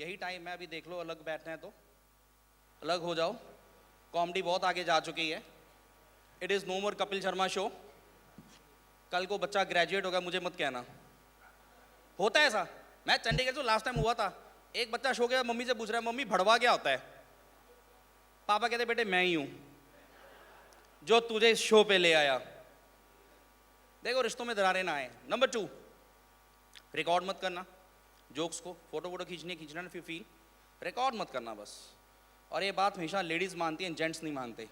यही टाइम है, अभी देख लो, अलग बैठना है तो अलग हो जाओ। कॉमेडी बहुत आगे जा चुकी है। It is no more Kapil Sharma show. कल को बच्चा ग्रेजुएट होगा, मुझे मत कहना। होता है ऐसा। मैं चंडीगढ़ जो लास्ट टाइम हुआ था, एक बच्चा शो गया, मम्मी से पूछ रहा है, मम्मी भड़वा क्या होता है? पापा कहते बेटे मैं ही हूं जो तुझे शो पे ले आया। देखो रिश्तों में दरारें ना आए। नंबर 2, रिकॉर्ड मत करना जोक्स को। फोटो खींचना इफ यू फील, रिकॉर्ड मत करना बस। और ये बात हमेशा लेडीज मानती हैं, जेंट्स नहीं मानते।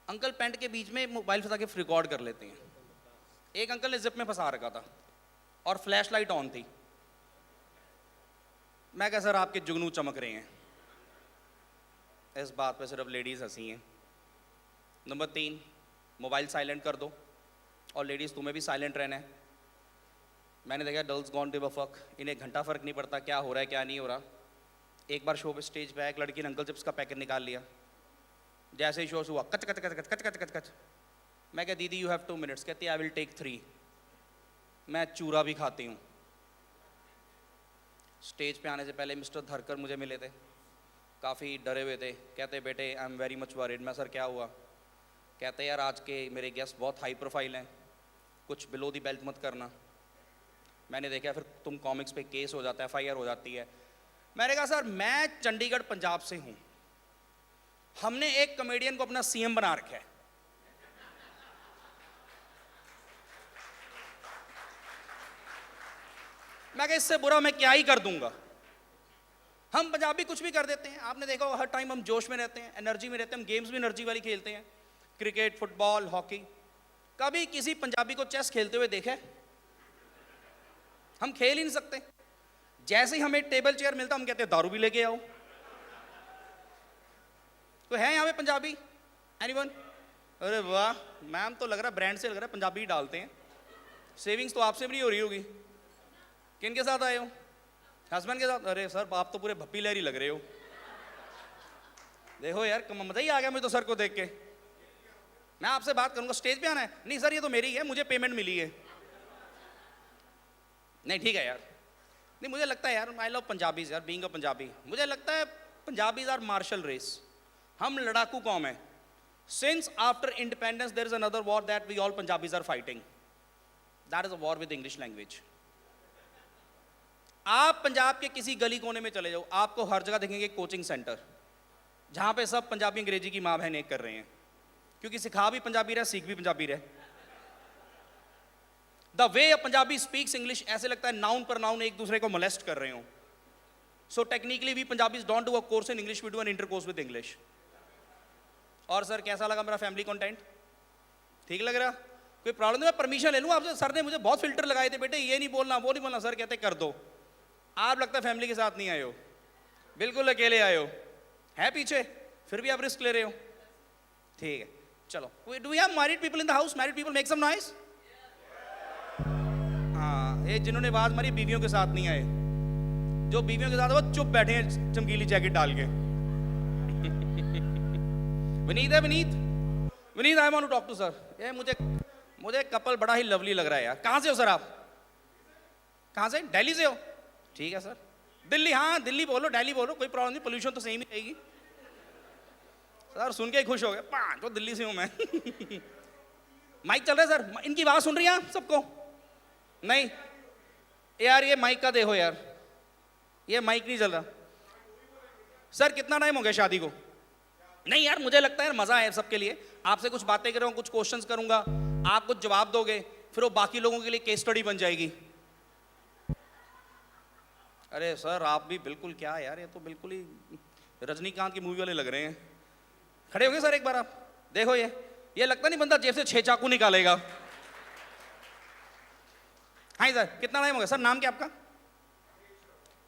अंकल पैंट के बीच में मोबाइल फंसा के रिकॉर्ड कर लेते हैं। एक अंकल ने जिप में फंसा रखा था और फ्लैश लाइट ऑन थी। मैं कहा सर आपके जुगनू चमक रहे हैं। इस बात पे सिर्फ लेडीज हंसी हैं। नंबर 3, मोबाइल साइलेंट कर दो। और लेडीज तुम्हें भी साइलेंट रहना है। मैंने देखा डर्ल्स गॉन गिव अ फक, इन्हें एक घंटा फर्क नहीं पड़ता क्या हो रहा है क्या नहीं हो रहा। एक बार शो पे स्टेज पे एक लड़की ने अंकल चिप्स का पैकेट निकाल लिया। जैसे ही शो हुआ कच कच कच कच कच कच कच कच। मैं कहा दीदी यू हैव 2 मिनट्स। कहती आई विल टेक 3। मैं चूरा भी खाती हूँ। स्टेज पे आने से पहले मिस्टर धरकर मुझे मिले थे, काफ़ी डरे हुए थे। कहते बेटे I am very much worried. मैं सर क्या हुआ? कहते यार आज के मेरे गेस्ट बहुत हाई प्रोफाइल हैं, कुछ बिलो दी बेल्ट मत करना। मैंने देखा फिर तुम कॉमिक्स पे केस हो जाता है, FIR हो जाती है। मैंने कहा सर मैं चंडीगढ़ पंजाब से हूँ, हमने एक कॉमेडियन को अपना CM बना रखा है। मैं कहा इससे बुरा मैं क्या ही कर दूंगा। हम पंजाबी कुछ भी कर देते हैं। आपने देखा हर टाइम हम जोश में रहते हैं, एनर्जी में रहते हैं। हम गेम्स भी एनर्जी वाली खेलते हैं, क्रिकेट, फुटबॉल, हॉकी। कभी किसी पंजाबी को चेस खेलते हुए देखे? हम खेल ही नहीं सकते। जैसे ही हमें टेबल चेयर मिलता हम कहते हैं दारू भी लेके आओ। तो है यहाँ पे पंजाबी? एनीवन? अरे वाह मैम, तो लग रहा है ब्रांड से लग रहा है पंजाबी ही डालते हैं। सेविंग्स तो आपसे भी नहीं हो रही होगी। किन के साथ आए हो? हस्बैंड के साथ? अरे सर आप तो पूरे भप्पी लहरी लग रहे हो। देखो यार मजा ही आ गया मुझे तो सर को देख के। मैं आपसे बात करूंगा, स्टेज पे आना है? नहीं सर ये तो मेरी है, मुझे पेमेंट मिली है। नहीं ठीक है यार। नहीं मुझे लगता है यार, आई लव पंजाबीज यार, बीइंग अ पंजाबी। मुझे लगता है पंजाबीज आर मार्शल रेस। हम लड़ाकू कौम है। Since after independence there is another war that we all Punjabis are fighting, that is a war with English language. आप पंजाब के किसी गली कोने में चले जाओ, आपको हर जगह देखेंगे कोचिंग सेंटर, जहां पे सब पंजाबी अंग्रेजी की माँ बहन एक कर रहे हैं। क्योंकि सिखा भी पंजाबी रहे, सीख भी पंजाबी रहे। The way a Punjabi speaks English, ऐसे लगता है नाउन पर नाउन एक दूसरे को मोलेस्ट कर रहे हो। So technically we Punjabis don't do a course in English, we do an intercourse with English. और सर कैसा लगा मेरा फैमिली कंटेंट? ठीक लग रहा? कोई प्रॉब्लम नहीं? मैं परमिशन ले लूँ आपसे? सर ने मुझे बहुत फिल्टर लगाए थे, बेटे ये नहीं बोलना वो नहीं बोलना। सर कहते कर दो। आप लगता है फैमिली के साथ नहीं आए हो, बिल्कुल अकेले आए हो। है पीछे फिर भी आप रिस्क ले रहे हो। ठीक है चलो। Do we have married people in the house? Married people make some noise. हाँ, ये जिन्होंने आवाज मारी बीवियों के साथ नहीं आए। जो बीवियों के साथ वो चुप बैठे हैं चमकीली जैकेट डाल के। विनीत है, Vineet I want to talk to sir. ये मुझे कपल बड़ा ही लवली लग रहा है यार। कहाँ से हो सर आप? कहाँ से? दिल्ली से हो? ठीक है सर। दिल्ली? हाँ दिल्ली बोलो, दिल्ली बोलो, कोई प्रॉब्लम नहीं, पोल्यूशन तो सेम ही रहेगी। सर सुन के ही खुश हो गए, तो दिल्ली से हूँ मैं। माइक चल रहा है सर? इनकी आवाज सुन रही है आप सबको? नहीं यार ये माइक का देखो यार, ये माइक नहीं चल रहा। सर कितना टाइम हो गया शादी को? नहीं यार मुझे लगता है मजा है सबके लिए। आपसे कुछ बातें कर रहा हूँ, कुछ क्वेश्चंस करूंगा, आप कुछ जवाब दोगे, फिर वो बाकी लोगों के लिए केस स्टडी बन जाएगी। अरे सर आप भी बिल्कुल क्या यार, ये तो बिल्कुल ही रजनीकांत की मूवी वाले लग रहे हैं। खड़े हो गए सर एक बार आप? देखो ये लगता नहीं बंदा जेब से 6 चाकू निकालेगा। हाँ सर कितना टाइम हो गया? सर नाम क्या आपका?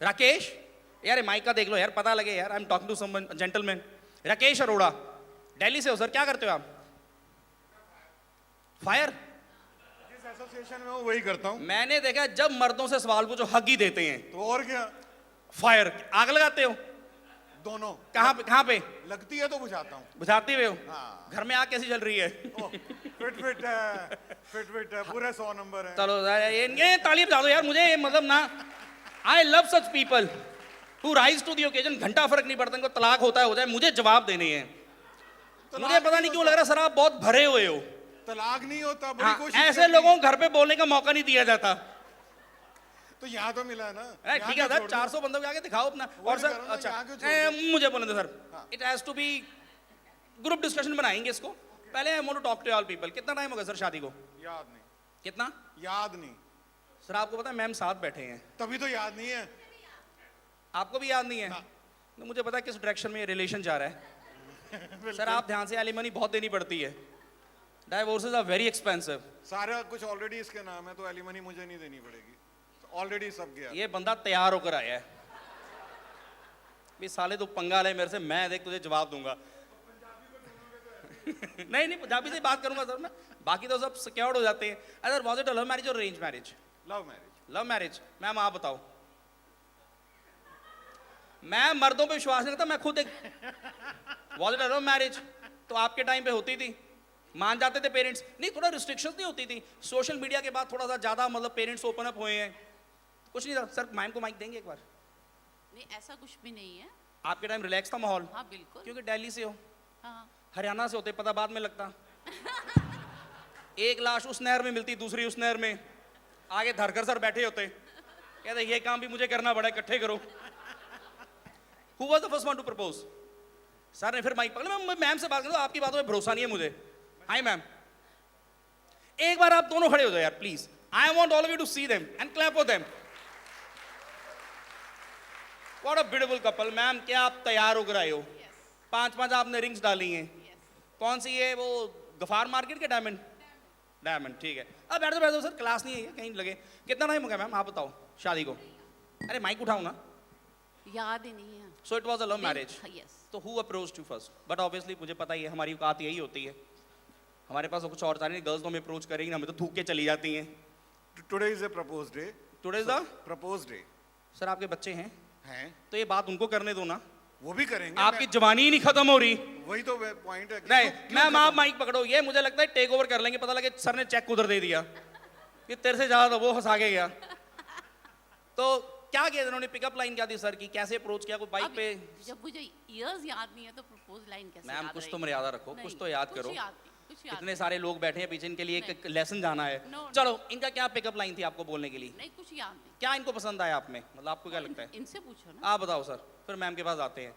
राकेश? यार माइक का देख लो यार, पता लगे यार। I am talking to someone gentleman. Rakesh Arora, Delhi से हो सर? क्या करते हो आप? फायर? जिस एसोसिएशन में हूँ वही करता हूँ। मैंने देखा जब मर्दों से सवाल पूछो हग ही देते हैं। तो और क्या? फायर? आग लगाते हो? दोनों। कहाँ पे लगती है तो बुझाता हूँ। बुझाते हुए हो? हाँ। घर में आग कैसी चल रही है? फिट है, पूरे 100 नंबर है। चलो ये ताली बजा दो यार मुझे, मतलब ना, I love such people. Who rise to the occasion, घंटा फर्क नहीं पड़ता, इनको तलाक होता है हो जाए, मुझे जवाब देने हैं। मुझे पता नहीं क्यों लग रहा सर आप बहुत भरे हुए हो। तलाक नहीं होता, बड़ी हाँ, कोशिश ऐसे करनी लोगों है। को घर पे बोलने का मौका नहीं दिया जाता। तो यहाँ तो मिला ना। ठीक है यहाँ सर, छोड़ दो। 400 बंदों के आगे दिखाओ अपना। वही और सर करो ना, अच्छा यहाँ क्यों छोड़ दो? मुझे बोलने दो सर, हाँ। It has to be group discussion बनाएंगे इसको। पहले I want to talk to all people. कितना टाइम होगा सर शादी को? याद नहीं, कितना? याद नहीं। सर आपको पता है मैम साथ बैठे हैं, तभी तो याद नहीं है। आपको भी याद नहीं है? ना। तो मुझे पता है किस डायरेक्शन में ये रिलेशन जा रहा है। सर आप ध्यान से, एलिमनी बहुत देनी पड़ती है, डाइवोर्सेज आर वेरी एक्सपेंसिव। सारा कुछ ऑलरेडी इसके नाम है, तो एलिमनी मुझे नहीं देनी पड़ेगी, ऑलरेडी सब गया। ये बंदा तैयार होकर आया है। भी साले तो पंगा ले मेरे से, मैं देख तुझे जवाब दूंगा। नहीं नहीं, पंजाबी से बात करूंगा सर मैं, बाकी तो सब सिक्योर्ड हो जाते हैं। अगर वाज इट लव मैरिज और arrange marriage? Love marriage. Love marriage. Ma'am आप बताओ। मैं मर्दों पे विश्वास नहीं करता, मैं खुद एक वाज इट लव मैरिज तो आपके टाइम पे होती थी, मान जाते थे पेरेंट्स। नहीं, थोड़ा रिस्ट्रिक्शंस नहीं होती थी, सोशल मीडिया के बाद थोड़ा सा ज्यादा मतलब पेरेंट्स ओपन अप हुए हैं। कुछ नहीं था सर, मैम को माइक देंगे एक बार? नहीं, ऐसा कुछ भी नहीं है। आपके टाइम रिलैक्स था माहौल? हाँ बिल्कुल। क्योंकि दिल्ली से हो, हाँ हरियाणा से होते पता बाद में लगता। एक लाश उस नहर में मिलती, दूसरी उस नहर में, आगे धरकर सर बैठे होते, कहते ये काम भी मुझे करना पड़ा, इकट्ठे करो। Who was the first one to propose? Sir ने फिर माइक पकड़ा। मैं मैम से बात करूँ, आपकी बातों में भरोसा नहीं है मुझे। हाय मैम, एक बार आप दोनों खड़े हो जाओ यार please. I want all of you to see them and clap for them. What a beautiful couple. Ma'am क्या आप तैयार होकर आए हो? 5-5 आपने रिंग्स डाली हैं। कौन सी है? वो गफार मार्केट के डायमंड? डायमंड, ठीक है। अब बैठ दो सर, क्लास नहीं है ये, कहीं लगे। कितना टाइम हो गया मैम आप बताओ शादी को? अरे माइक उठाओ ना। याद ही नहीं है। So it was a love marriage. Yes. तो who approached you first? But obviously मुझे पता ही है, हमारी औकात यही होती है, हमारे पास तो कुछ और था नहीं। गर्ल्स तो हमें अप्रोच करेंगी, हमें तो थूक के चली जाती हैं। Today is a propose day. Today is the propose day. Sir आपके बच्चे हैं हैं, तो ये बात उनको करने दो ना, वो भी करेंगे। आपकी जवानी ही नहीं खत्म हो रही। वही तो पॉइंट है। नहीं क्यों मैम आप खत्म? माइक पकड़ो, ये मुझे लगता है टेक ओवर कर लेंगे, पता लगे सर ने चेक उधर दे दिया कि तेरे से ज्यादा तो वो हंसा के गया। तो क्या किया इन्होंने, पिकअप लाइन क्या थी सर की, कैसे अप्रोच किया? कोई बाइक अब पे? जब मुझे ईयर्स याद नहीं है तो प्रपोज लाइन कैसे मैम याद कुछ तो रहेगी? मर्यादा रखो, कुछ नहीं, तो याद कुछ करो। याद नहीं, कुछ याद इतने सारे लोग बैठे हैं पीछे, इनके लिए एक लेसन जाना है। No, चलो इनका क्या पिकअप लाइन थी आपको बोलने के लिए? नहीं, कुछ याद नहीं। क्या इनको पसंद आया आप में, मतलब आपको क्या लगता है? इनसे पूछो ना। आप बताओ सर, फिर मैम के पास आते हैं।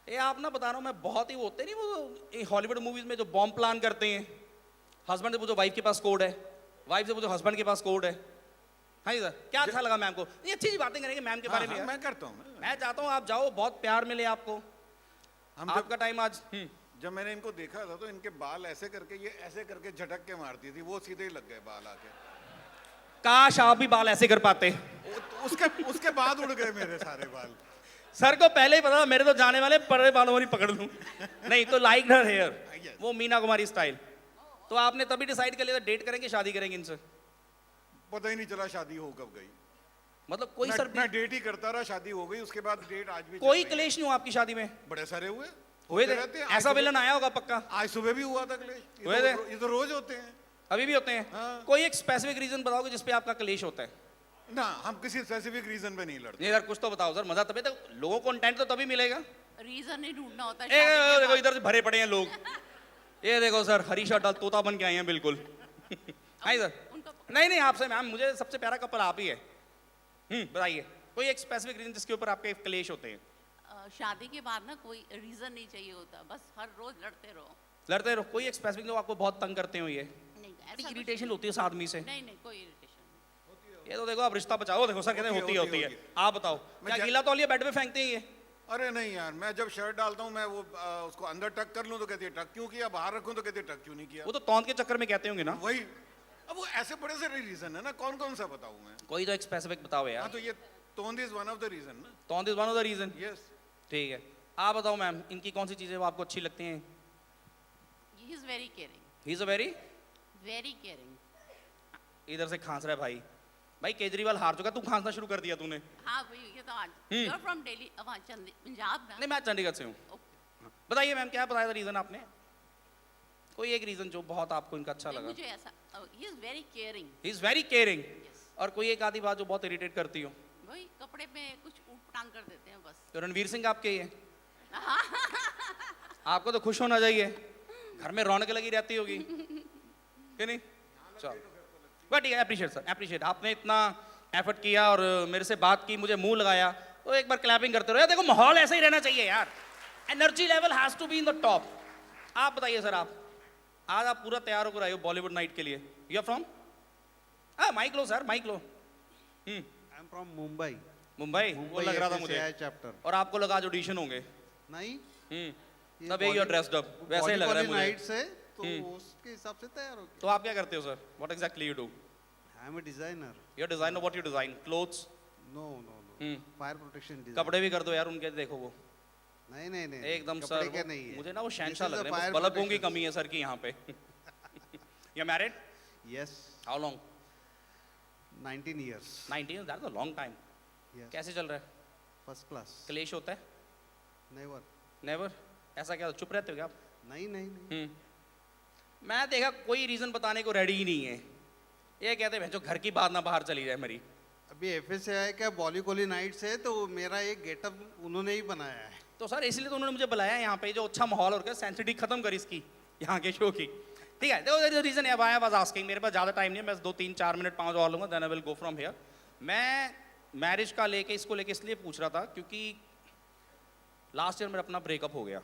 ये आप ना बता रहा हूँ मैं, बहुत ही वो होते नहीं वो हॉलीवुड मूवीज में जो बॉम्ब प्लान करते हैं, हस्बैंड से पूछो वाइफ के पास कोड है, वाइफ से पूछो हस्बैंड के पास कोड है। हाँ जी सर, क्या अच्छा लगा मैम को? ये अच्छी बातें करेंगे मैम के बारे में यार। मैं करता हूँ। मैं चाहता हूँ आप जाओ, बहुत प्यार मिले आपको। हम आपका टाइम आज जब मैंने इनको देखा था तो इनके बाल ऐसे करके, ये ऐसे करके झटक के मारती थी, वो सीधे ही लग गए बाल आके। काश आप भी बाल ऐसे कर पाते। उसके बाद उड़ गए मेरे सारे बाल। सर को पहले ही पता था मेरे तो जाने वाले, परे बालों वाली पकड़ लूं। नहीं तो लाइक हर हेयर, Yes. वो मीना कुमारी स्टाइल। तो आपने तभी डिसाइड कर लिया था डेट करेंगे, शादी करेंगे इनसे? पता ही नहीं चला शादी हो कब गई। मतलब कोई सर मैं डेट ही करता रहा, शादी हो गई, उसके बाद डेट आज भी चल कोई रही है। क्लेश नहीं हुआ आपकी शादी में? बड़े सारे हुए हुए होते थे? रहते हैं। ऐसा विलन आया होगा पक्का? आज सुबह भी हुआ था क्लेश। हुए थे? ये तो रोज होते हैं। अभी भी होते हैं? हाँ। कोई एक स्पेसिफिक रीजन बताओगे जिसपे आपका क्लेश होता है? ना, हम किसी स्पेसिफिक रीजन पे नहीं लड़ते। नहीं सर कुछ तो बताओ सर, मजा तभी तो, लोगों को कंटेंट तो तभी मिलेगा। रीजन नहीं ढूंढना होता ए, शादी के देखो बाद। इधर से भरे पड़े हैं लोग। ये देखो सर, हरी शर्ट डाल तोता बन के आए हैं बिल्कुल। हाँ सर। उनका नहीं नहीं, आपसे मैम मुझे सबसे प्यारा कपल आप ही है। बताइए कोई एक स्पेसिफिक रीजन जिसके ऊपर आपके क्लेश होते हैं? शादी के बाद ना कोई रीजन नहीं चाहिए होता, बस हर रोज लड़ते रहो। लड़ते रहो, कोई एक स्पेसिफिक जो आपको बहुत तंग करते हो? ये नहीं, ऐसा कुछ इरिटेशन होती है उस आदमी से? नहीं नहीं, कोई इरिटेशन ये तो देखो आप रिश्ता बचाओ, देखो सर कहते हैं होती होती है। है। आप बताओ, क्या गीला तौलिया बेड पे फेंकते हैं ये? अरे नहीं यार, मैं जब शर्ट डालता हूँ मैं वो उसको अंदर टक कर लूँ तो कहती है टक क्यों किया, बाहर रखूँ तो कहती है टक क्यों नहीं किया। वो तो तौंद के चक्कर में कहते होंगे ना? वही, अब वो ऐसे बड़े सारे रीजन है ना, कौन कौन सा बताऊँ मैं। कोई तो एक स्पेसिफिक बताओ हाँ यार। तो ये तोंद is one of the reason ना। तौंद is one of the reason. Yes. ठीक है, आप बताओ मैम, इनकी कौन सी चीजें वो आपको अच्छी लगती हैं? He is very caring. He is a very caring. इधर से खांस रहा है भाई। भाई केजरीवाल हार चुका, तू खांसना शुरू कर दिया तूने। हाँ भाई, ये तो आज यू आर फ्रॉम दिल्ली, वहाँ पंजाब ना? नहीं मैं चंडीगढ़ से हूँ। Okay. बताइए मैम, क्या बताया था रीजन आपने? कोई एक रीजन जो बहुत आपको इनका अच्छा नहीं, लगा? मुझे ऐसा, he is very caring. He is very caring. Yes. और कोई एक आधी बात जो बहुत इरिटेट करती हो? वही कपड़े में कुछ ऊट पटांग तंग कर देते हैं बस। तो रणवीर सिंह आपके ही है। आपको तो खुश होना चाहिए, घर में रौनक लगी रहती होगी कि नहीं? चलो बट अप्रिशिएट सर, अप्रिशिएट। आपने इतना एफर्ट किया और मेरे से बात की, मुझे मुंह लगाया, तो एक बार क्लैपिंग करते रहो यार। देखो माहौल ऐसा ही रहना चाहिए यार, energy level has to be in the top. आप बताइए सर, आप आज आप पूरा तैयार होकर आए हो बॉलीवुड नाइट के लिए। You are from? माइक लो सर, माइक लो। I am from Mumbai. Mumbai, वो लग रहा था मुझे। चैप्टर और आपको लगा आज ऑडिशन होंगे। नहीं, तब यू आर ड्रेस्ड अप, वैसे ही लग रहा है मुझे। नाइट से तो उसके हिसाब से तैयार हो तो आप क्या करते हो sir? What exactly you do? I am a designer. You designer, what you design? Clothes? No no no, fire protection design. कपड़े भी कर दो यार उनके, देखो वो नहीं नहीं नहीं, एकदम कपड़े सर के नहीं है। मुझे ना वो शहंशाह This is लग a रहे हैं, fire बस बल्बों की protection. कमी है सर की यहाँ पे। You married? Yes, how long? 19 years. 19, that's a long time. Yes, कैसे चल रहा है? first class. क्लेश होता है? Never. नेवर? ऐसा क्या, चुप रहते हो क्या आप? नहीं नहीं नहीं। मैं देखा कोई रीजन बताने को रेडी ही नहीं है। ये कहते हैं जो घर की बात ना बाहर चली जाए मेरी। अभी FSI का बॉलीकोली नाइट से तो मेरा एक गेटअप उन्होंने ही बनाया है। तो सर इसलिए तो उन्होंने मुझे बुलाया यहाँ पे, जो अच्छा माहौल और सेंसिटिव खत्म कर इसकी यहाँ के शो की। ठीक है, देखो रीजन है, आई वाज आस्किंग, मेरे पास ज़्यादा टाइम नहीं है, मैं 2 3 4 मिनट 5 और लूँगा, then I will go from here. मैं मैरिज का लेके इसको लेके इसलिए पूछ रहा था क्योंकि लास्ट ईयर मेरा अपना ब्रेकअप हो गया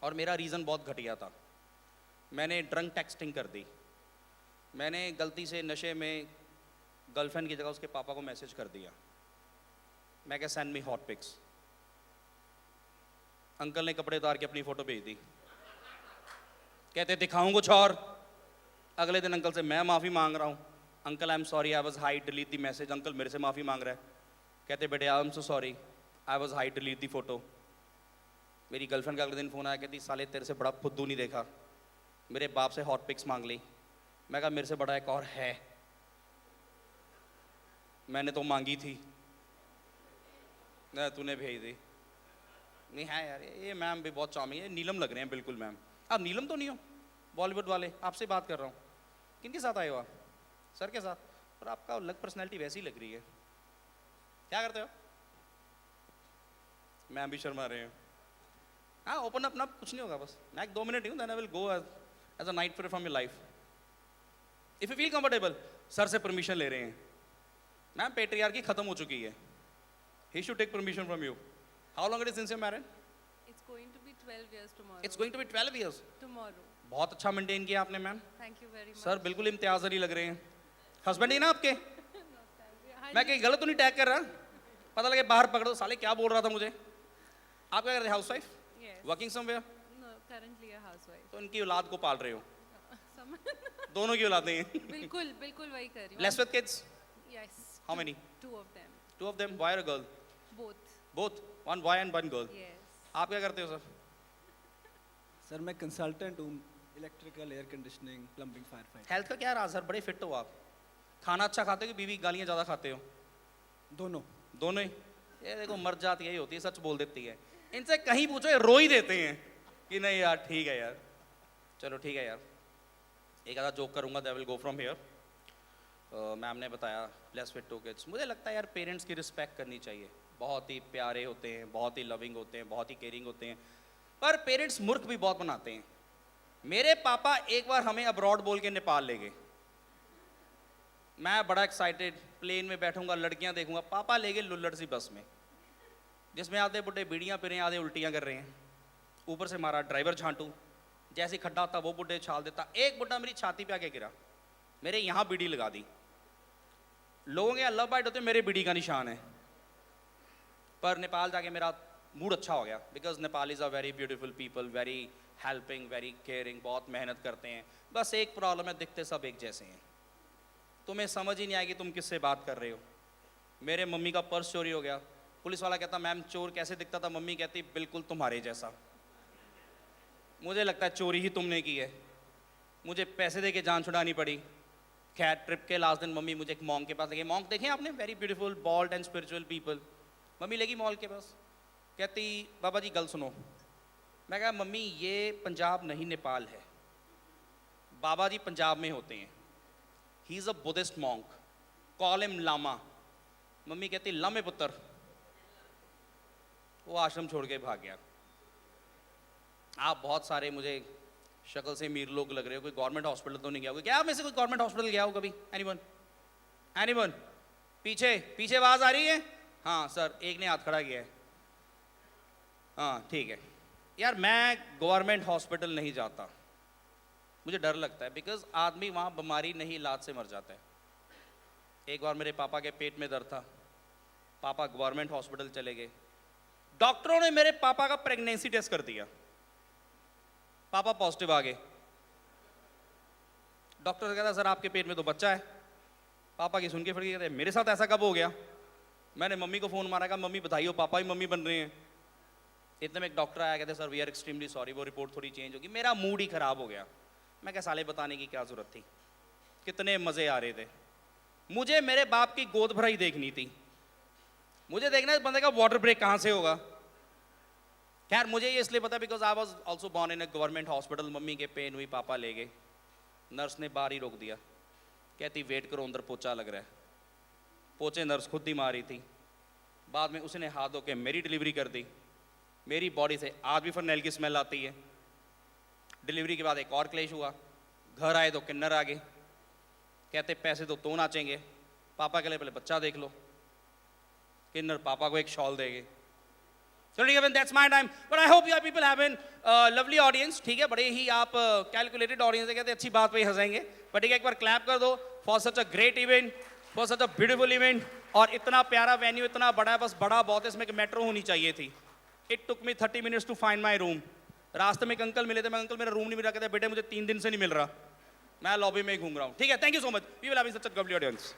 और मेरा रीज़न बहुत घटिया था। मैंने ड्रंक टेक्सटिंग कर दी। मैंने गलती से नशे में गर्लफ्रेंड की जगह उसके पापा को मैसेज कर दिया, मैं क्या send me hot pics. Uncle ने कपड़े उतार के अपनी फ़ोटो भेज दी, कहते दिखाऊं कुछ और। अगले दिन अंकल से मैं माफ़ी मांग रहा हूँ, uncle I am sorry, I was high, delete the message. Uncle मेरे से माफ़ी मांग रहा है, कहते बेटे I am so sorry, I was high, delete the photo. मेरी गर्लफ्रेंड का अगले दिन फ़ोन आया, कहती साले तेरे से बड़ा फुद्दू नहीं देखा, मेरे बाप से हॉट पिक्स मांग ली। मैं कहा मेरे से बड़ा एक और है, मैंने तो मांगी थी ना, तूने भेज दी। नहीं है यार, ये मैम भी बहुत चार्मिंग है, नीलम लग रहे हैं बिल्कुल मैम। आप नीलम तो नहीं हो? बॉलीवुड वाले, आपसे बात कर रहा हूँ। किनके साथ आए हो आप? सर के साथ? और आपका अलग पर्सनैलिटी वैसी लग रही है। क्या करते हो? मैम भी शर्मा रहे हैं। हाँ ओपन अप ना, कुछ नहीं होगा, बस मैं 2 मिनट ही हूँ, then I will go as a night friend from your life. If you feel comfortable. Sir से परमिशन ले रहे हैं मैम, पेट्रियार्की खत्म हो चुकी है, he should take permission from you. How long it is since you married? It's going to be 12 years tomorrow. It's going to be 12 years। Tomorrow. बहुत अच्छा मेंटेन किया आपने ma'am. Thank you very much. Sir बिल्कुल इम्तियाज अली लग रहे हैं। Husband ही ना आपके? Hi, मैं कहीं गलत तो नहीं टैग कर रहा? पता लगे बाहर पकड़ो, साले क्या बोल रहा था मुझे। आप क्या करते हैं? House wife? Yes. Working somewhere? No, currently a housewife. तो इनकी औलाद को पाल रहे हो? Some दोनों की औलादें हैं। बिल्कुल बिल्कुल वही कर रही हूँ. Blessed with kids? Yes. How many? Two of them. 2 of them, boy or a girl? Both. Both? 1 boy and 1 girl? Yes. आप क्या करते हो सर? सर मैं कंसल्टेंट हूँ, electrical, air conditioning, plumbing, fire fight, health का क्या रहा sir? बड़े फिट हो आप। खाना अच्छा खाते हो कि बीवी गालियाँ ज़्यादा खाते हो? दोनों। दोनों ही? ये देखो मर्द जात यही होती है, सच बोल देती है। इनसे कहीं पूछो ये रो ही देते हैं कि नहीं यार ठीक है यार, चलो ठीक है यार। एक आधा जोक करूँगा, they will go from here. Ma'am ने बताया ब्लेस्ड विद 2 kids। मुझे लगता है यार पेरेंट्स की रिस्पेक्ट करनी चाहिए। बहुत ही प्यारे होते हैं, बहुत ही लविंग होते हैं, बहुत ही केयरिंग होते हैं, पर पेरेंट्स मूर्ख भी बहुत बनाते हैं। मेरे पापा एक बार हमें अब्रॉड बोल के नेपाल ले गए। मैं बड़ा एक्साइटेड, प्लेन में बैठूंगा, लड़कियां देखूंगा, पापा ले गए लुल्लड़ सी बस में, जिसमें आधे बुड्ढे बीड़ियाँ पी रहे हैं, आधे उल्टियाँ कर रहे हैं। ऊपर से मारा ड्राइवर झांटू, जैसे खड्डा होता वो बुड्ढे छाल देता। एक बुड्ढा मेरी छाती पे आके गिरा, मेरे यहाँ बीड़ी लगा दी। लोगों के लव बाइट होते, मेरे बीड़ी का निशान है। पर नेपाल जाके मेरा मूड अच्छा हो गया, because Nepal is a very beautiful people, very helping, very caring, बहुत मेहनत करते हैं। बस एक प्रॉब्लम है, दिखते सब एक जैसे हैं। तुम्हें समझ ही नहीं आएगी तुम किससे बात कर रहे हो। मेरे मम्मी का पर्स चोरी हो गया, पुलिस वाला कहता मैम चोर कैसे दिखता था? मम्मी कहती बिल्कुल तुम्हारे जैसा। मुझे लगता है चोरी ही तुमने की है, मुझे पैसे दे के जान छुड़ानी पड़ी। खैर ट्रिप के लास्ट दिन मम्मी मुझे एक मॉन्क के पास लेके, मॉन्क देखें आपने, very beautiful bold and spiritual people. Mummy लेगी मॉल के पास, कहती बाबा जी गल सुनो। मैं कहा मम्मी ये पंजाब नहीं नेपाल है, बाबा जी पंजाब में होते हैं, he is a Buddhist monk, call him lama. Mummy कहती लामे पुत्र, वो आश्रम छोड़ के भाग गया। आप बहुत सारे मुझे शक्ल से मीर लोग लग रहे हो, कोई गवर्नमेंट हॉस्पिटल तो नहीं गया होगा क्या? आप में से कोई गवर्नमेंट हॉस्पिटल गया हो कभी? एनीवन? एनीवन? पीछे पीछे आवाज आ रही है? हाँ सर, एक ने हाथ खड़ा किया है। हाँ ठीक है यार, मैं गवर्नमेंट हॉस्पिटल नहीं जाता, मुझे डर लगता है, बिकॉज आदमी वहाँ बीमारी नहीं इलाज से मर जाता है। एक बार मेरे पापा के पेट में दर्द था, पापा गवर्नमेंट हॉस्पिटल चले गए, डॉक्टरों ने मेरे पापा का प्रेगनेंसी टेस्ट कर दिया, पापा पॉजिटिव आ गए। डॉक्टर कहता सर आपके पेट में तो बच्चा है। पापा की सुन के फिर कहते मेरे साथ ऐसा कब हो गया? मैंने मम्मी को फ़ोन मारा, कहा मम्मी बताइए, पापा ही मम्मी बन रहे हैं। इतने में एक डॉक्टर आया, कहते sir we are extremely sorry, वो रिपोर्ट थोड़ी चेंज होगी। मेरा मूड ही ख़राब हो गया। मैं क्या साले बताने की क्या ज़रूरत थी, कितने मज़े आ रहे थे। मुझे मेरे बाप की गोद भराई देखनी थी, मुझे देखना है बंदे का वाटर ब्रेक कहाँ से होगा। खैर मुझे ये इसलिए पता because I was also born in a government hospital. Mummy के पेन हुई, पापा ले गए, नर्स ने बाहर ही रोक दिया, कहती वेट करो अंदर पोचा लग रहा है। पोचे नर्स खुद ही मारी थी। बाद में उसने हाथ धो के मेरी डिलीवरी कर दी। मेरी बॉडी से आज भी फरनैल की स्मेल आती है। डिलीवरी के बाद एक और क्लेश हुआ, घर आए तो किन्नर आ गए, कहते पैसे तो नाचेंगे, पापा के लिए पहले बच्चा देख लो। किन्नर पापा को एक शॉल देंगे। So that's my time, but I hope you people have been lovely audience। ठीक है, बड़े ही आप कैलकुलेटेड ऑडियंस है, कहते अच्छी बात पे ही हंसेंगे, पर ठीक है एक बार क्लैप कर दो for such a great event, for such a beautiful event. और इतना प्यारा वेन्यू, इतना बड़ा है, बस बड़ा बहुत है, इसमें एक मेट्रो होनी चाहिए थी। It took me 30 minutes to find my room. रास्ते में एक अंकल मिले थे, मैं अंकल मेरा रूम नहीं मिला, कहते बेटे मुझे 3 दिन से नहीं मिल रहा, मैं लॉबी में ही घूम रहा हूँ। ठीक है, thank you so much, we will have such a lovely audience.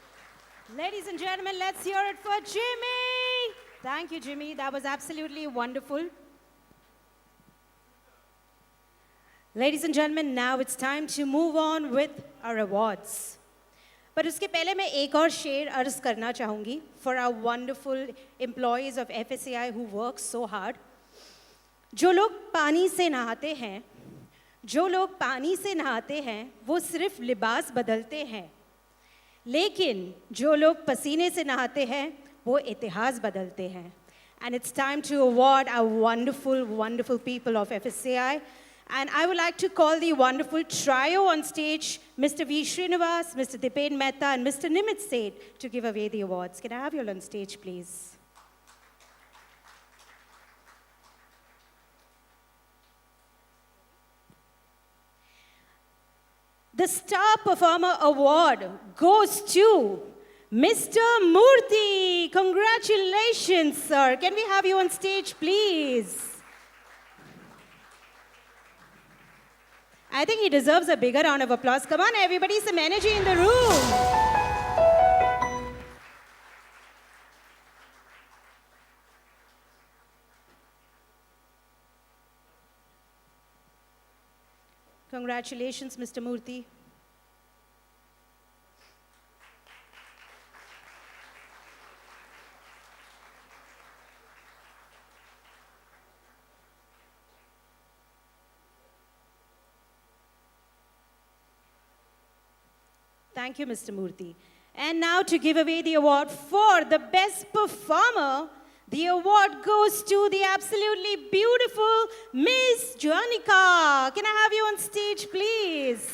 Ladies and gentlemen, let's hear it for Jimmy. Thank you, Jimmy. That was absolutely wonderful. Ladies and gentlemen, now it's time to move on with our awards. पर उसके पहले मैं एक और शेर अर्ज करना चाहूँगी for our wonderful employees of FSAI who work so hard. जो लोग पानी से नहाते हैं, जो लोग पानी से नहाते हैं, वो सिर्फ लिबास बदलते हैं, लेकिन जो लोग पसीने से नहाते हैं वो इतिहास बदलते हैं। And it's time to award our wonderful, wonderful people of FSAI. And I would like to call the wonderful trio on stage, Mr. V. Srinivas, Mr. Dipen Mehta, and Mr. Nimit Seth, to give away the awards. Can I have you all on stage, please? The Star Performer Award goes to Mr. Murthy. Congratulations, sir. Can we have you on stage, please? I think he deserves a bigger round of applause. Come on, everybody, some energy in the room. Congratulations, Mr. Murthy. Thank you, Mr. Murthy. And now to give away the award for the best performer, the award goes to the absolutely beautiful Miss Joannika. Can I have you on stage, please?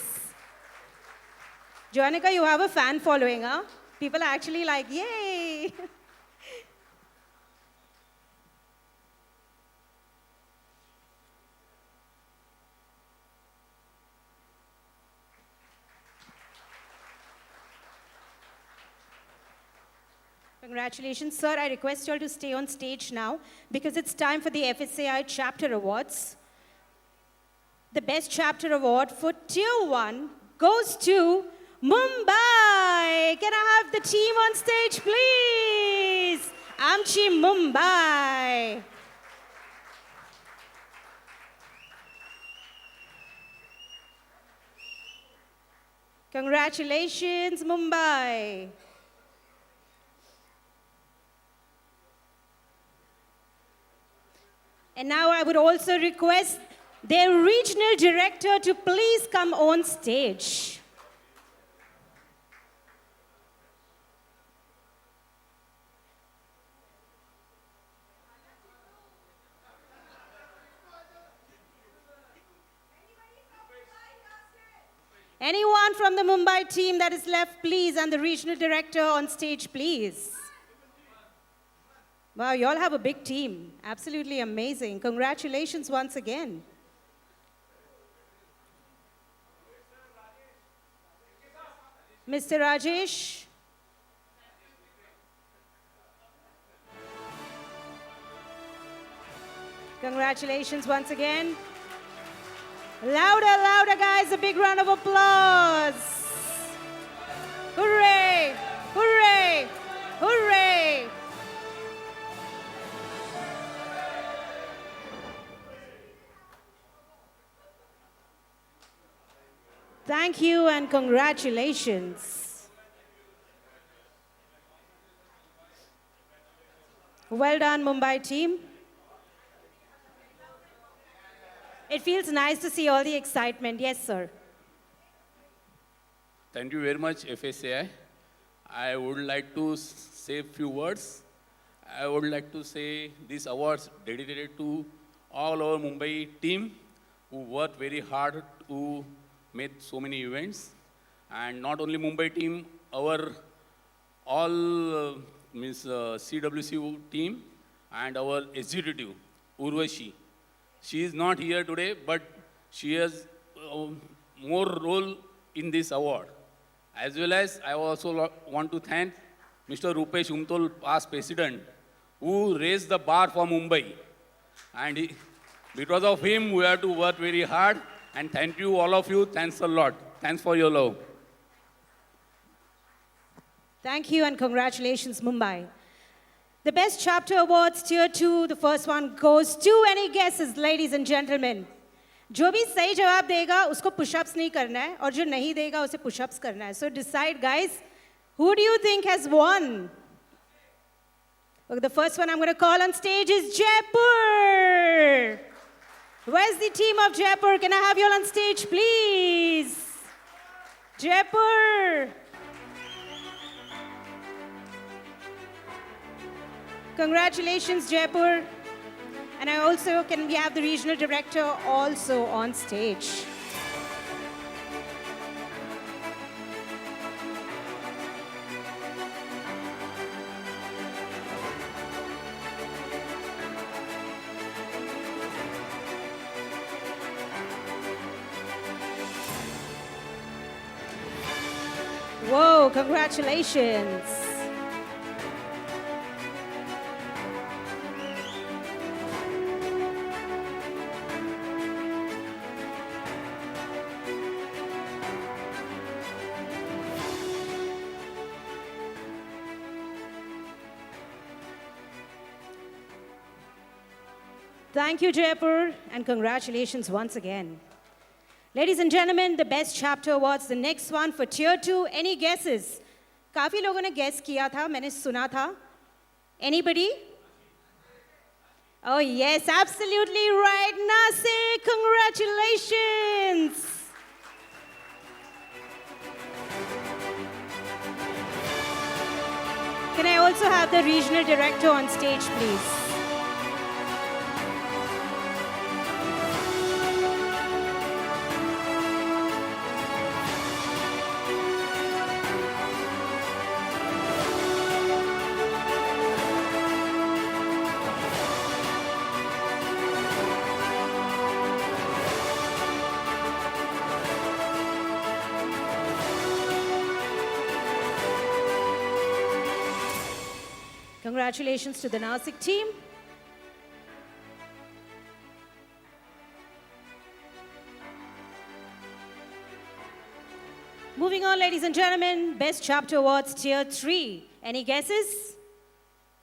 Joannika, you have a fan following, huh? People are actually like, yay! Congratulations, sir. I request you all to stay on stage now because it's time for the FSAI Chapter Awards. The Best Chapter Award for Tier 1 goes to Mumbai. Can I have the team on stage, please? Amchi Mumbai. Congratulations, Mumbai. And now I would also request their regional director to please come on stage. Anyone from the Mumbai team that is left, please, and the regional director on stage, please. Wow, you all have a big team. Absolutely amazing. Congratulations once again. Mr. Rajesh. Congratulations once again. Louder, louder, guys. A big round of applause. Hooray! Hooray! Hooray! Thank you and congratulations. Well done, Mumbai team. It feels nice to see all the excitement. Yes, sir. Thank you very much, FSAI. I would like to say a few words. I would like to say these awards dedicated to all our Mumbai team who worked very hard to make so many events. And not only Mumbai team, our all CWC team and our executive, Urvashi. She is not here today, but she has more role in this award. As well as I also want to thank Mr. Rupesh Umtol, past president, who raised the bar for Mumbai. And because of him, we have to work very hard. And thank you, all of you. Thanks a lot. Thanks for your love. Thank you and congratulations, Mumbai. The Best Chapter Awards, Tier 2, the first one goes to any guesses, ladies and gentlemen. जो भी सही जवाब देगा उसको pushups नहीं करना है और जो नहीं देगा उसे पुशअप्स करना है. So decide, guys, who do you think has won? Okay, the first one I'm going to call on stage is Jaipur. Where's the team of Jaipur? Can I have you all on stage, please? Jaipur. Congratulations, Jaipur. And I also, can we have the regional director also on stage? Whoa, congratulations. Thank you, Jaipur, and congratulations once again. Ladies and gentlemen, the Best Chapter Awards, the next one for Tier 2. Any guesses? काफी लोगों ने guess किया था, मैंने सुना था. Anybody? Oh yes, absolutely right. Nasik, congratulations. Can I also have the regional director on stage, please? Congratulations to the Nasik team. Moving on, ladies and gentlemen, Best Chapter Awards Tier 3. Any guesses?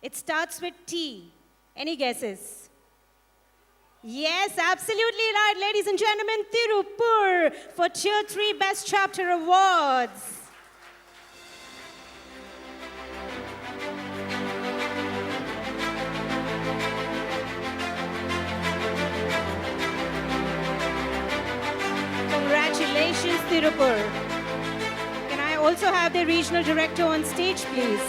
It starts with T. Any guesses? Yes, absolutely right, ladies and gentlemen, Tirupur for Tier 3 Best Chapter Awards. Congratulations, Tirupur. Can I also have the regional director on stage, please?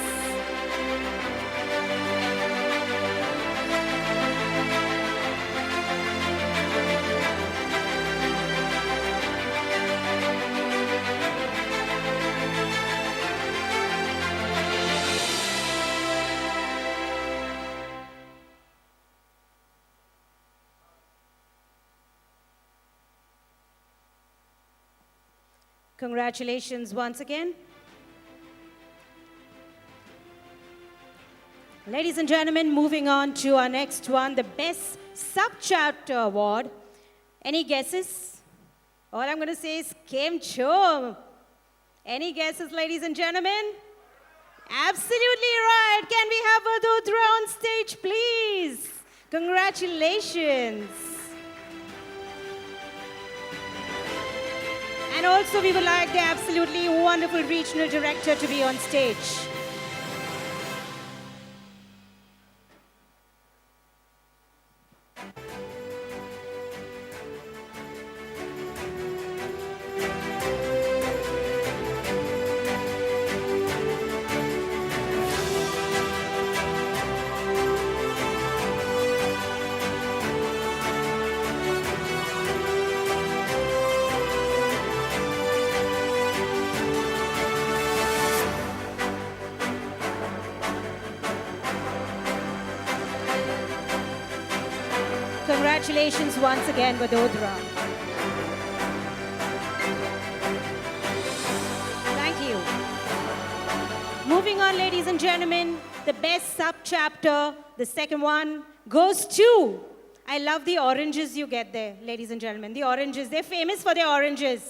Congratulations once again. Ladies and gentlemen, moving on to our next one, the Best Subchapter Award. Any guesses? All I'm going to say is Kem Cho. Any guesses, ladies and gentlemen? Absolutely right. Can we have Vadodara on stage, please? Congratulations. And also, we would like the absolutely wonderful regional director to be on stage. Congratulations once again, Vadodara. Thank you. Moving on, ladies and gentlemen, the best subchapter, the second one, goes to. I love the oranges you get there, ladies and gentlemen. The oranges, they're famous for their oranges.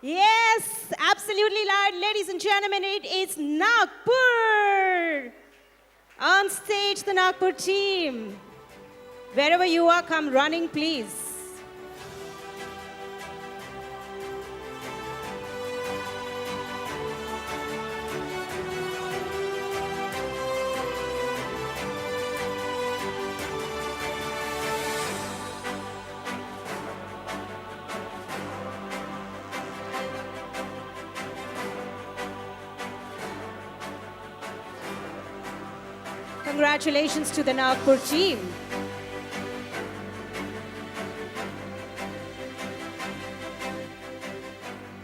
Yes, absolutely right, ladies and gentlemen, it is Nagpur. On stage, the Nagpur team. Wherever you are, come running, please. Congratulations to the Nagpur team.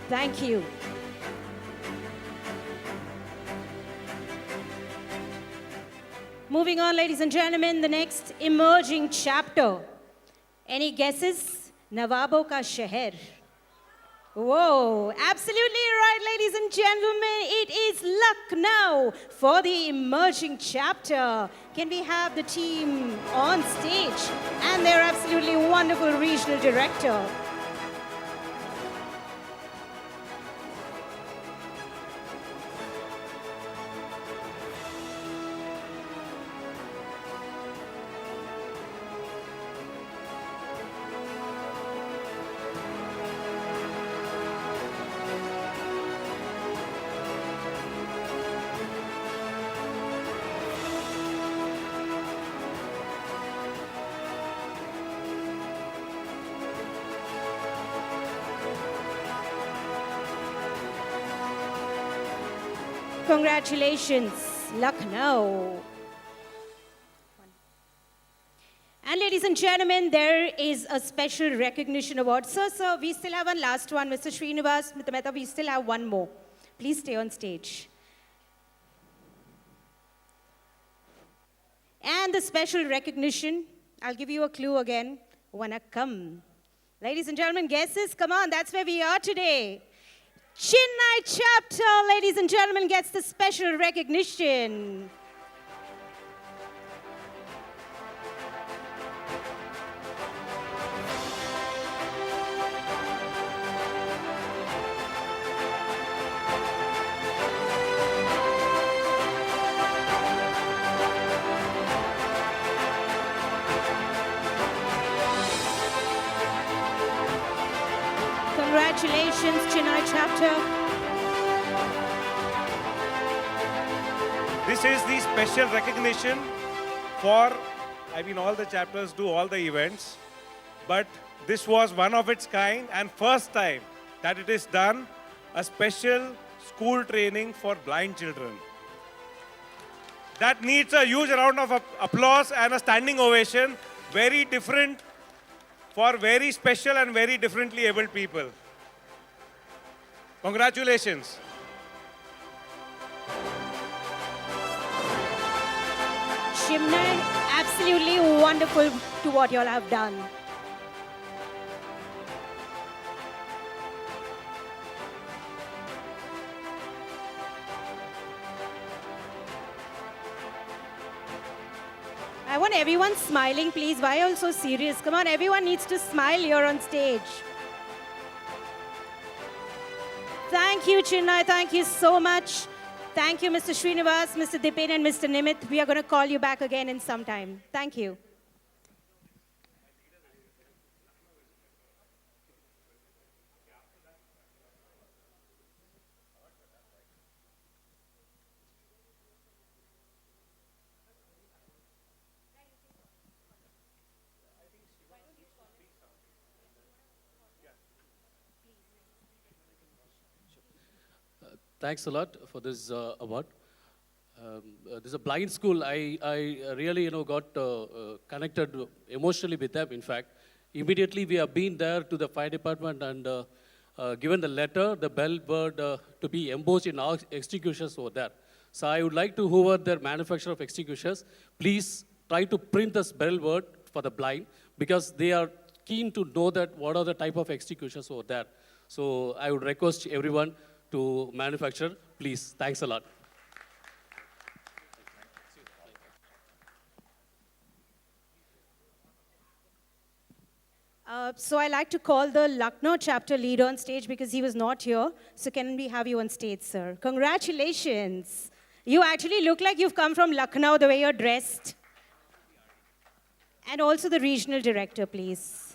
Thank you. Moving on, ladies and gentlemen, the next emerging chapter. Any guesses? Nawabo ka Sheher. Whoa, absolutely right, ladies and gentlemen. It is Lucknow for the emerging chapter. Can we have the team on stage? And their absolutely wonderful regional director. Congratulations, Lucknow. And ladies and gentlemen, there is a special recognition award. Sir, we still have one last one. Mr. Srinivas, Mr. Mehta, we still have one more. Please stay on stage. And the special recognition, I'll give you a clue again. Vanakkam. Ladies and gentlemen, guesses? Come on, that's where we are today. Chennai chapter, ladies and gentlemen, gets the special recognition. Congratulations, Chennai chapter. This is the special recognition for, all the chapters do all the events, but this was one of its kind and first time that it is done, a special school training for blind children. That needs a huge round of applause and a standing ovation, very different for very special and very differently abled people. Congratulations. Chennai, absolutely wonderful to what you all have done. I want everyone smiling, please. Why are you so serious? Come on, everyone needs to smile here on stage. Thank you, Chinnai. Thank you so much. Thank you, Mr. Srinivas, Mr. Dipen, and Mr. Nimit. We are going to call you back again in some time. Thank you. Thanks a lot for this award. This is a blind school. I really, got connected emotionally with them, in fact. Immediately, we have been there to the fire department and given the letter, the bell bird, to be embossed in our extinguishers over there. So I would like to, whoever their manufacturer of extinguishers, please try to print this bell bird for the blind, because they are keen to know that what are the type of extinguishers over there. So I would request everyone to manufacture, please. Thanks a lot. So I like to call the Lucknow chapter leader on stage because he was not here. So can we have you on stage, sir? Congratulations. You actually look like you've come from Lucknow the way you're dressed. And also the regional director, please.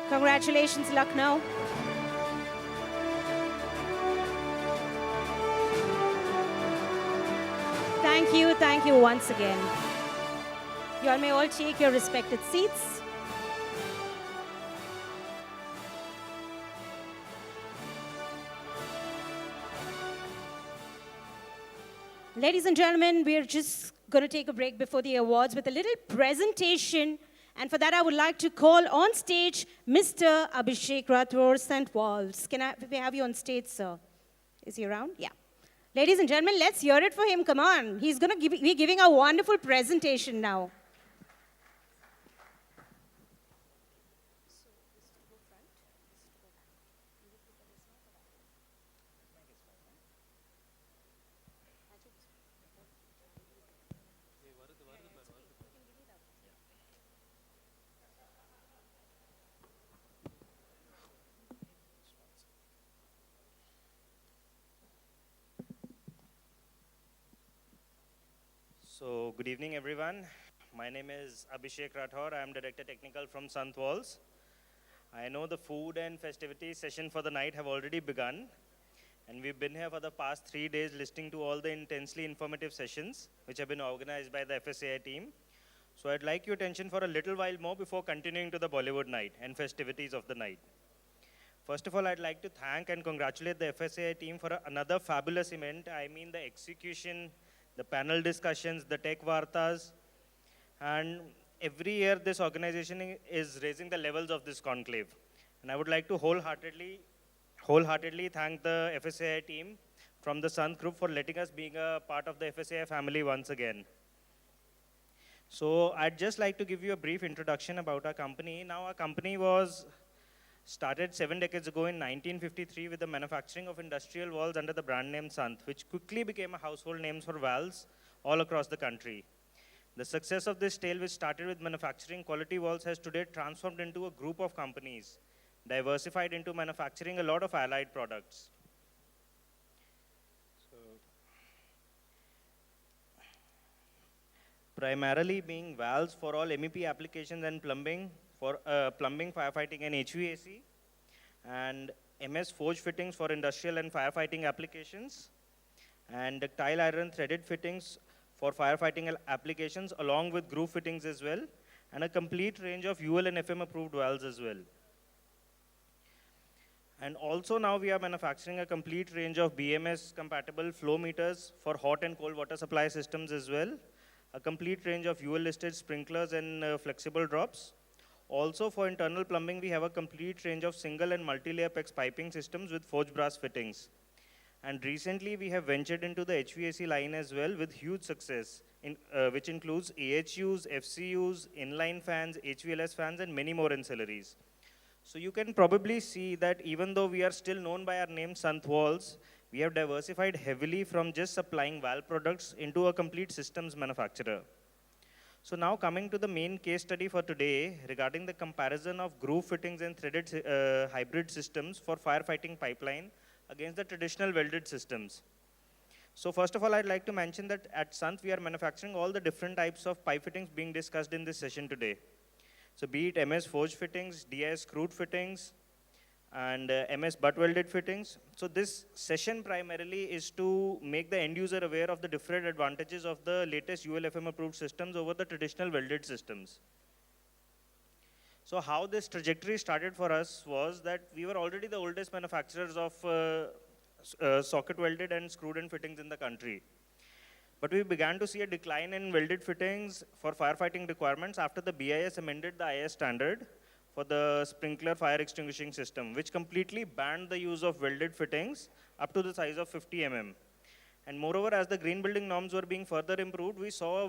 Congratulations, Lucknow. Thank you once again. You all may all take your respected seats. Ladies and gentlemen, we're just going to take a break before the awards with a little presentation. And for that, I would like to call on stage Mr. Abhishek Rathore, St. Walls. Can we have you on stage, sir? Is he around? Yeah. Ladies and gentlemen, let's hear it for him. Come on. He's going to be giving a wonderful presentation now. So, good evening, everyone. My name is Abhishek Rathore. I am Director Technical from Sant Walls. I know the food and festivities session for the night have already begun, and we've been here for the past 3 days listening to all the intensely informative sessions which have been organized by the FSAI team. So, I'd like your attention for a little while more before continuing to the Bollywood night and festivities of the night. First of all, I'd like to thank and congratulate the FSAI team for another fabulous event. I mean, the execution, the panel discussions, the tech vartas, and every year this organization is raising the levels of this conclave. And I would like to wholeheartedly thank the FSAI team from the Sant Group for letting us be a part of the FSAI family once again. So I'd just like to give you a brief introduction about our company. Now, our company was started 7 decades ago in 1953 with the manufacturing of industrial valves under the brand name Sant, which quickly became a household name for valves all across the country. The success of this tale, which started with manufacturing quality valves, has today transformed into a group of companies, diversified into manufacturing a lot of allied products. Primarily being valves for all MEP applications and plumbing, for plumbing, firefighting, and HVAC, and MS forge fittings for industrial and firefighting applications, and ductile iron threaded fittings for firefighting applications, along with groove fittings as well, and a complete range of UL and FM approved valves as well. And also now we are manufacturing a complete range of BMS compatible flow meters for hot and cold water supply systems as well, a complete range of UL listed sprinklers and flexible drops. Also for internal plumbing, we have a complete range of single and multi-layer PEX piping systems with forged brass fittings. And recently we have ventured into the HVAC line as well with huge success, which includes AHUs, FCUs, inline fans, HVLS fans, and many more ancillaries. So you can probably see that even though we are still known by our name Sant Walls, we have diversified heavily from just supplying valve products into a complete systems manufacturer. So now coming to the main case study for today regarding the comparison of groove fittings and threaded hybrid systems for firefighting pipeline against the traditional welded systems. So first of all, I'd like to mention that at Sant, we are manufacturing all the different types of pipe fittings being discussed in this session today. So be it MS forged fittings, DIS screwed fittings, and MS butt welded fittings. So this session primarily is to make the end user aware of the different advantages of the latest ULFM approved systems over the traditional welded systems. So how this trajectory started for us was that we were already the oldest manufacturers of socket welded and screwed in fittings in the country. But we began to see a decline in welded fittings for firefighting requirements after the BIS amended the IS standard for the sprinkler fire extinguishing system, which completely banned the use of welded fittings up to the size of 50 mm. And moreover, as the green building norms were being further improved, we saw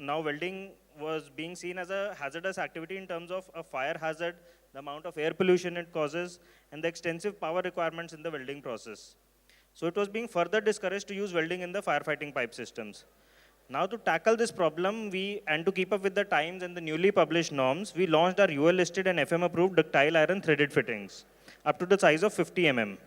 now welding was being seen as a hazardous activity in terms of a fire hazard, the amount of air pollution it causes, and the extensive power requirements in the welding process. So it was being further discouraged to use welding in the firefighting pipe systems. Now to tackle this problem, and to keep up with the times and the newly published norms, we launched our UL listed and FM approved ductile iron threaded fittings up to the size of 50 mm.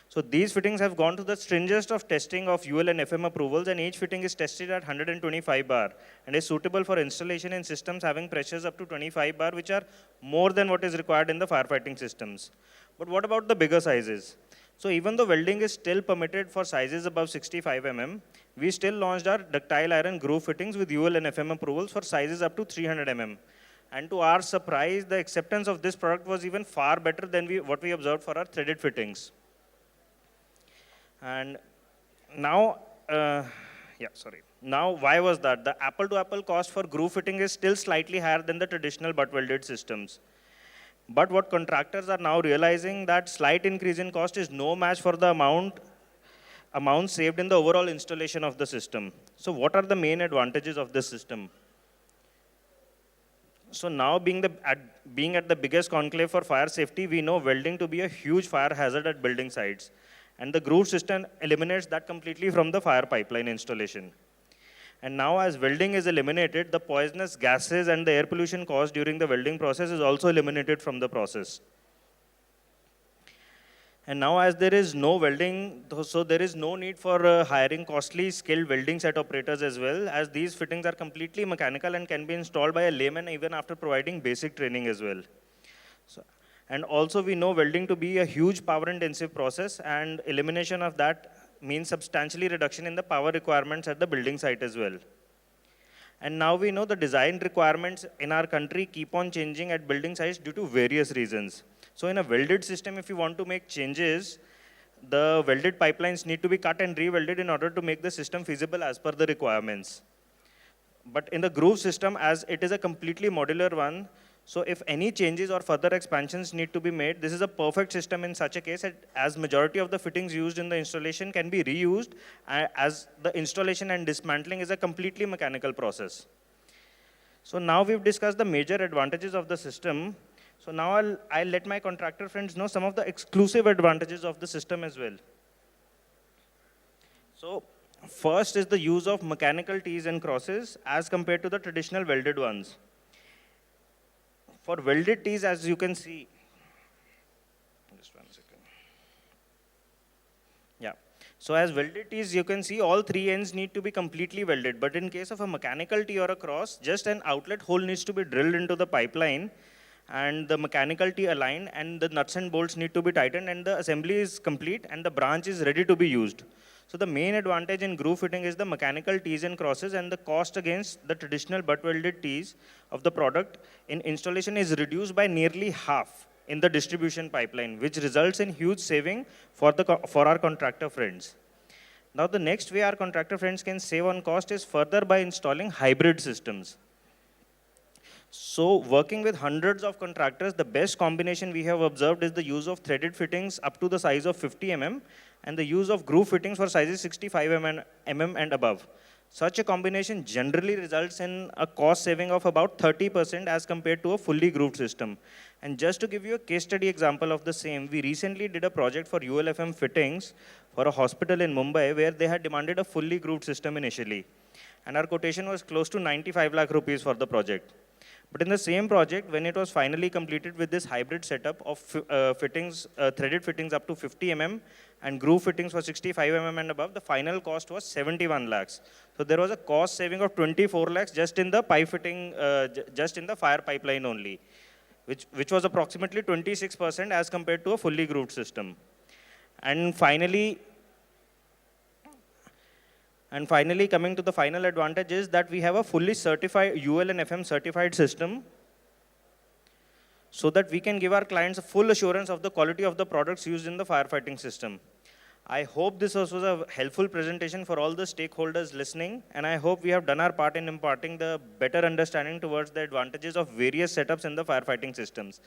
So these fittings have gone to the stringent of testing of UL and FM approvals, and each fitting is tested at 125 bar and is suitable for installation in systems having pressures up to 25 bar, which are more than what is required in the firefighting systems. But what about the bigger sizes? So even though welding is still permitted for sizes above 65 mm, we still launched our ductile iron groove fittings with UL and FM approvals for sizes up to 300 mm. And to our surprise, the acceptance of this product was even far better than what we observed for our threaded fittings. And now, Now, why was that? The apple-to-apple cost for groove fitting is still slightly higher than the traditional butt welded systems. But what contractors are now realizing that slight increase in cost is no match for the amount saved in the overall installation of the system. So what are the main advantages of this system? So now being at the biggest conclave for fire safety, we know welding to be a huge fire hazard at building sites. And the groove system eliminates that completely from the fire pipeline installation. And now as welding is eliminated, the poisonous gases and the air pollution caused during the welding process is also eliminated from the process. And now as there is no welding, so there is no need for hiring costly skilled welding set operators as well, as these fittings are completely mechanical and can be installed by a layman even after providing basic training as well. And also we know welding to be a huge power intensive process, and elimination of that means substantially reduction in the power requirements at the building site as well. And now we know the design requirements in our country keep on changing at building sites due to various reasons. So in a welded system, if you want to make changes, the welded pipelines need to be cut and re-welded in order to make the system feasible as per the requirements. But in the groove system, as it is a completely modular one, so if any changes or further expansions need to be made, this is a perfect system in such a case, as majority of the fittings used in the installation can be reused, as the installation and dismantling is a completely mechanical process. So now we've discussed the major advantages of the system. So now I'll let my contractor friends know some of the exclusive advantages of the system as well. So first is the use of mechanical T's and crosses as compared to the traditional welded ones. For welded T's, as you can see, just 1 second. Yeah. So as welded T's, you can see all three ends need to be completely welded. But in case of a mechanical T or a cross, just an outlet hole needs to be drilled into the pipeline, and the mechanical T aligned, and the nuts and bolts need to be tightened, and the assembly is complete, and the branch is ready to be used. So the main advantage in groove fitting is the mechanical T's and crosses, and the cost against the traditional butt welded T's of the product in installation is reduced by nearly half in the distribution pipeline, which results in huge saving for our contractor friends. Now the next way our contractor friends can save on cost is further by installing hybrid systems. So working with hundreds of contractors, the best combination we have observed is the use of threaded fittings up to the size of 50 mm and the use of groove fittings for sizes 65 mm and above. Such a combination generally results in a cost saving of about 30% as compared to a fully grooved system. And just to give you a case study example of the same, we recently did a project for ULFM fittings for a hospital in Mumbai where they had demanded a fully grooved system initially. And our quotation was close to 95 lakh rupees for the project. But in the same project, when it was finally completed with this hybrid setup of fittings, threaded fittings up to 50 mm and groove fittings for 65 mm and above, the final cost was 71 lakhs. So there was a cost saving of 24 lakhs just in the pipe fitting, just in the fire pipeline only, which was approximately 26% as compared to a fully grooved system. And finally, coming to the final advantage is that we have a fully certified UL and FM certified system so that we can give our clients a full assurance of the quality of the products used in the firefighting system. I hope this was a helpful presentation for all the stakeholders listening, and I hope we have done our part in imparting the better understanding towards the advantages of various setups in the firefighting systems.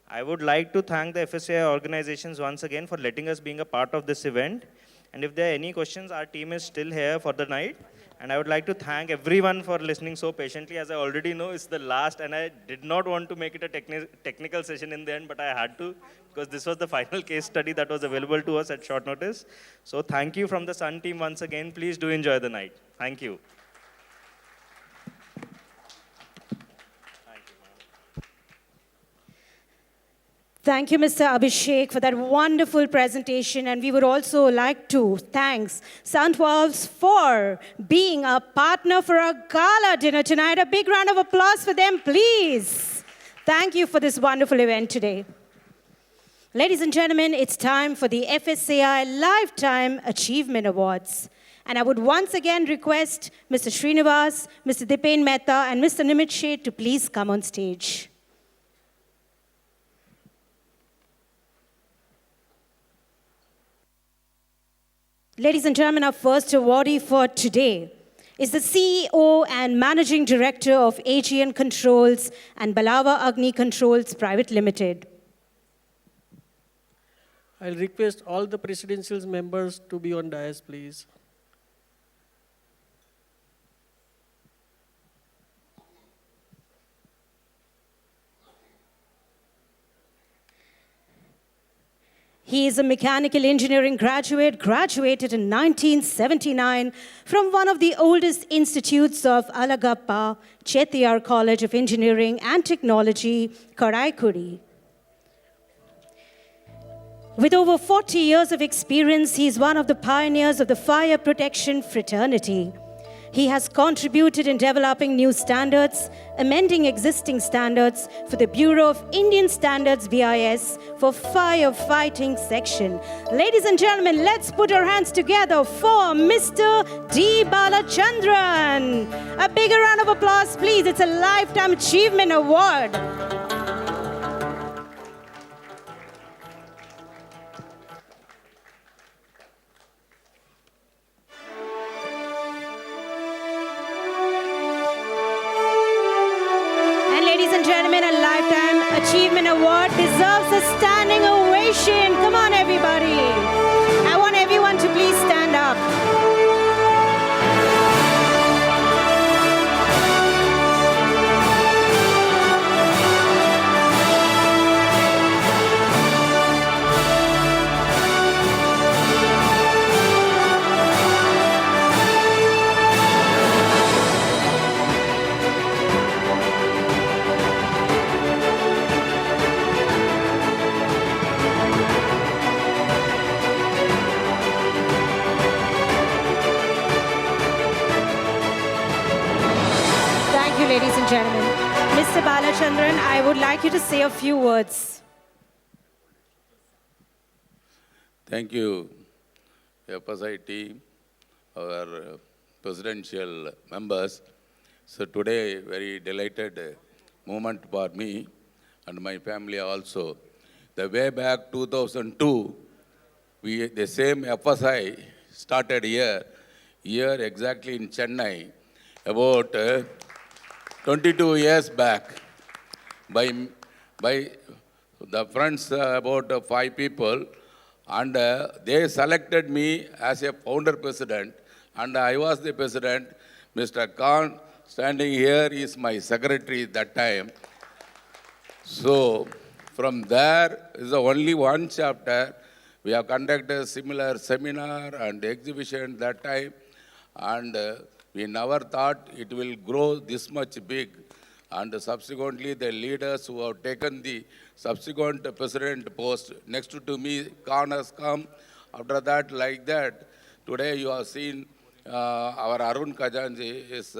I would like to thank the FSCI organizations once again for letting us being a part of this event. And if there are any questions, our team is still here for the night. And I would like to thank everyone for listening so patiently. As I already know, it's the last, and I did not want to make it a technical session in the end, but I had to, because this was the final case study that was available to us at short notice. So thank you from the Sun team once again. Please do enjoy the night. Thank you. Thank you, Mr. Abhishek, for that wonderful presentation. And we would also like to thank Santwals for being a partner for our gala dinner tonight. A big round of applause for them, please. Thank you for this wonderful event today. Ladies and gentlemen, it's time for the FSCI Lifetime Achievement Awards. And I would once again request Mr. Srinivas, Mr. Dipen Mehta, and Mr. Nimit Sheth to please come on stage. Ladies and gentlemen, our first awardee for today is the CEO and Managing Director of AGN Controls and Balava Agni Controls Private Limited. I'll request all the presidential members to be on dais, please. He is a mechanical engineering graduate, graduated in 1979 from one of the oldest institutes of Alagappa, Chettiar College of Engineering and Technology, Karaikuri. With over 40 years of experience, he is one of the pioneers of the fire protection fraternity. He has contributed in developing new standards, amending existing standards for the Bureau of Indian Standards BIS for firefighting section. Ladies and gentlemen, let's put our hands together for Mr. D. Balachandran. A bigger round of applause, please. It's a Lifetime Achievement Award. Achievement Award deserves a standing ovation. Come on, everybody. I want everyone to please stand up. Ladies and gentlemen, Mr. Balachandran, I would like you to say a few words. Thank you, FSI team, our presidential members. So today, very delighted moment for me and my family also. The way back 2002, the same FSI started here exactly in Chennai, about 22 years back, by the friends, about 5 people, and they selected me as a founder president, and I was the president. Mr. Khan standing here is my secretary that time. So from there is the only one chapter. We have conducted a similar seminar and exhibition that time, and we never thought it will grow this much big. And subsequently, the leaders who have taken the subsequent president post next to me, Khan has come. After that, like that, today you have seen our Arun Kajanji is,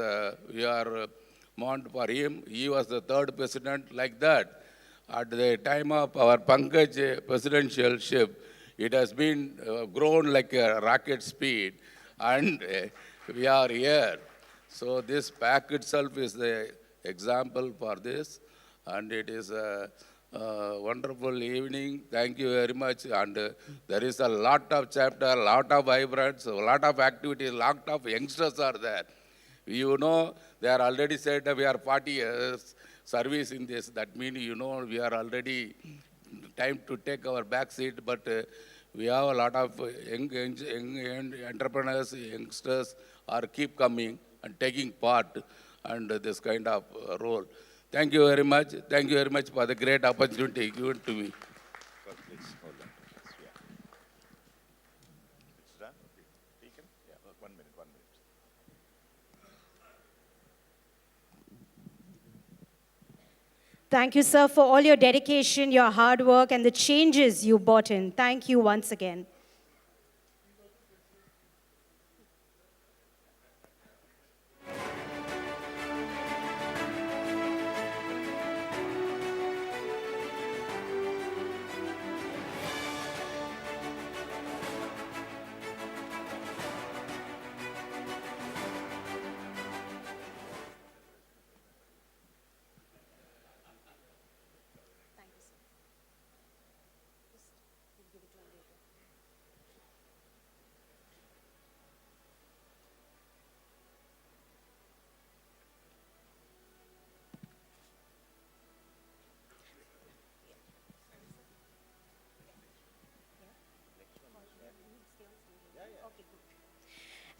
we are mourned for him. He was the third president, like that. At the time of our Pankaj presidentialship, it has been grown like a rocket speed, and we are here. So this pack itself is the example for this, and it is a wonderful evening. Thank you very much. And there is a lot of chapter, a lot of vibrants, a lot of activity, a lot of youngsters are there. You know, they are already said that we are 40 years service in this. That means, you know, we are already time to take our back seat, but we have a lot of young entrepreneurs, youngsters are keep coming and taking part and this kind of role. Thank you very much. Thank you very much for the great opportunity given to me. Please hold on. Yeah. It's done? Okay. Taken? Yeah. 1 minute, 1 minute. Thank you, sir, for all your dedication, your hard work, and the changes you brought in. Thank you once again.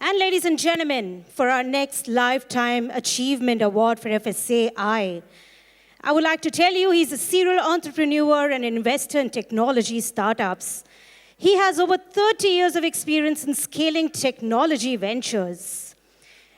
And ladies and gentlemen, for our next Lifetime Achievement Award for FSAI, I would like to tell you he's a serial entrepreneur and investor in technology startups. He has over 30 years of experience in scaling technology ventures.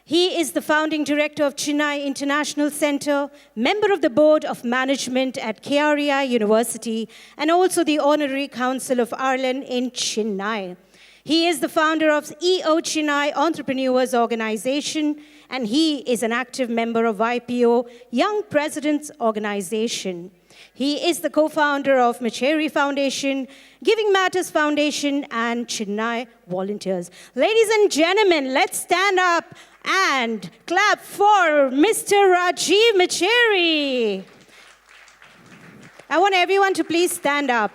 He is the founding director of Chennai International Center, member of the board of management at KREI University, and also the honorary council of Ireland in Chennai. He is the founder of EO Chennai Entrepreneurs Organization, and he is an active member of YPO, Young Presidents Organization. He is the co-founder of Macheri Foundation, Giving Matters Foundation, and Chennai Volunteers. Ladies and gentlemen, let's stand up and clap for Mr. Rajiv Macheri. I want everyone to please stand up.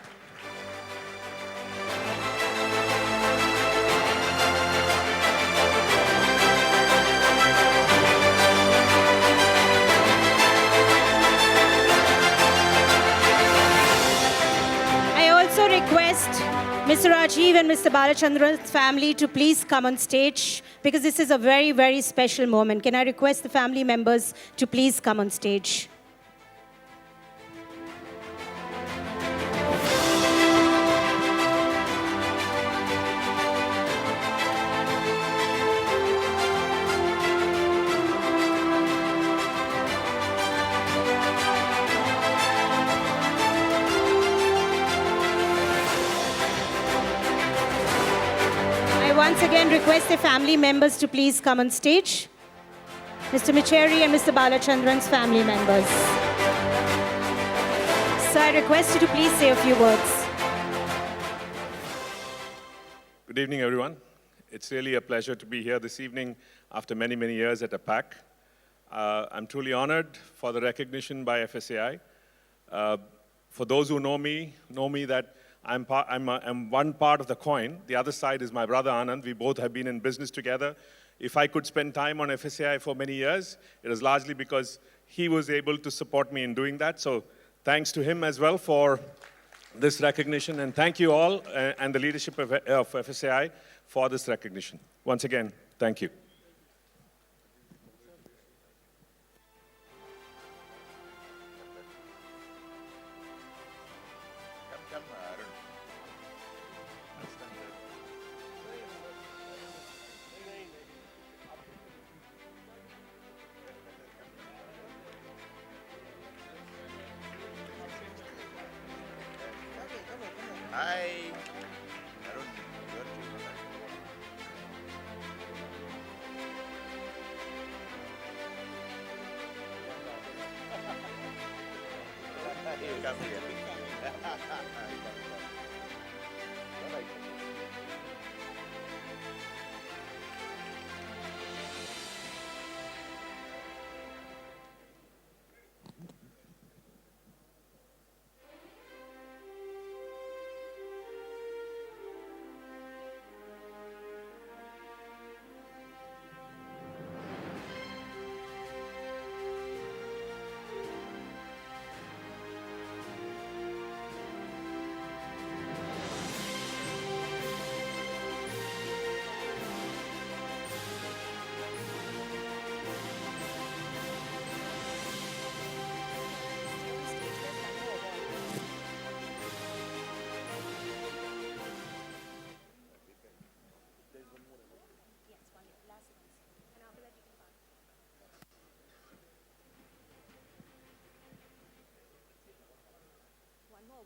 Request Mr. Rajiv and Mr. Balachandran's family to please come on stage because this is a very, very special moment. Can I request the family members to please come on stage? Once again, request the family members to please come on stage. Mr. Macheri and Mr. Balachandran's family members. So I request you to please say a few words. Good evening, everyone. It's really a pleasure to be here this evening after many, many years at APAC. I'm truly honored for the recognition by FSAI. For those who know me that I'm one part of the coin. The other side is my brother Anand. We both have been in business together. If I could spend time on FSAI for many years, it was largely because he was able to support me in doing that. So thanks to him as well for this recognition. And thank you all and the leadership of FSAI for this recognition. Once again, thank you. काफी है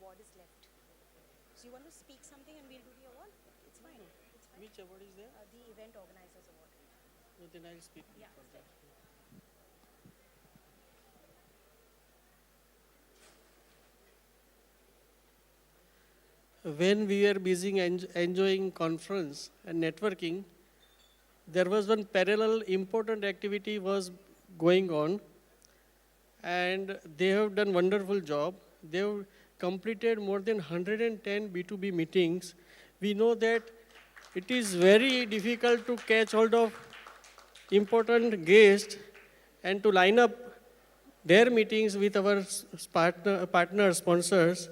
award is left. So you want to speak something and we'll do the award? It's fine. It's fine. Which award is there? The event organizers award. No, then I'll speak Yeah, for that. When we were busy enjoying conference and networking, there was one parallel important activity was going on, and they have done wonderful job. They have completed more than 110 B2B meetings. We know that it is very difficult to catch hold of important guests and to line up their meetings with our partner sponsors.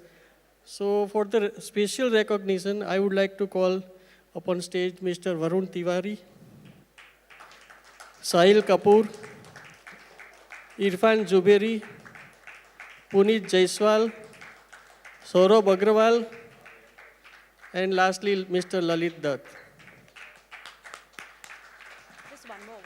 So for the special recognition, I would like to call upon stage Mr. Varun Tiwari, Sahil Kapoor, Irfan Juberi, Puneet Jaiswal, Saurabh Agrawal, and lastly, Mr. Lalit Dutt. Just one more.